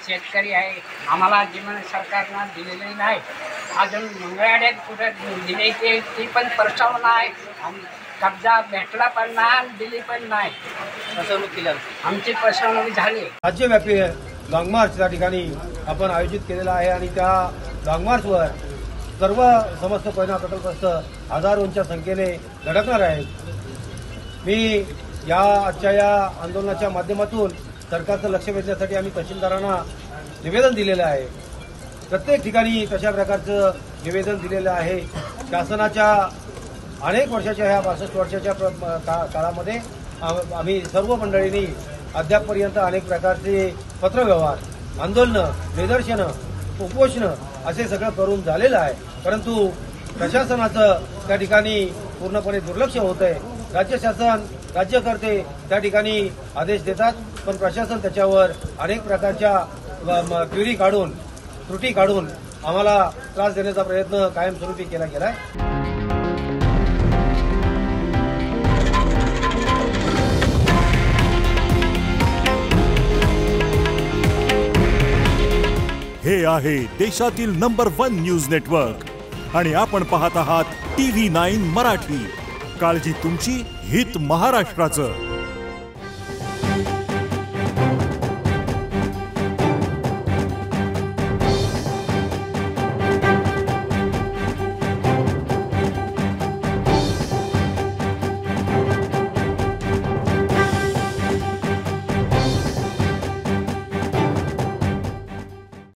शेतकरी आहे, आम्हाला जीवन सरकारनं दिलेली नाही. अजून मंगळवाड्यात कुठं दिले ती पण प्रस्तावना आहे आणि कब्जा भेटला पण नाही आणि दिली पण नाही. फसवणूक केली आमची फसवणूक झाली. राज्यव्यापी लॉंग मार्च त्या ठिकाणी आपण आयोजित केलेला आहे आणि त्या लॉंग मार्चवर सर्व समस्त कोयना प्रकल्पस्थ हजारोंच्या संख्येने धडकणार आहेत. मी आजच्या या आंदोलनाच्या माध्यमातून सरकारचं लक्ष वेधण्यासाठी आम्ही तहसीलदारांना निवेदन दिलेलं आहे. प्रत्येक ठिकाणी तशा प्रकारचं निवेदन दिलेलं आहे. शासनाच्या अनेक वर्षाच्या ह्या 62 वर्षाच्या काळामध्ये आम्ही सर्व मंडळींनी अद्यापपर्यंत अनेक प्रकारचे पत्रव्यवहार, आंदोलनं, निदर्शनं, उपोषणं असे सगळं करून झालेलं आहे. परंतु प्रशासनाचं त्या ठिकाणी पूर्णपणे दुर्लक्ष होत आहे. राज्य शासन, राज्यकर्ते त्या ठिकाणी आदेश देतात, पण प्रशासन त्याच्यावर अनेक प्रकारच्या क्वेरी काढून, त्रुटी काढून आम्हाला त्रास देण्याचा प्रयत्न कायमस्वरूपी केला गेलाय. हे आहे देशातील नंबर 1 न्यूज नेटवर्क आणि आपण पाहत आहात TV9 मराठी. काळजी तुमची, हित महाराष्ट्राचं.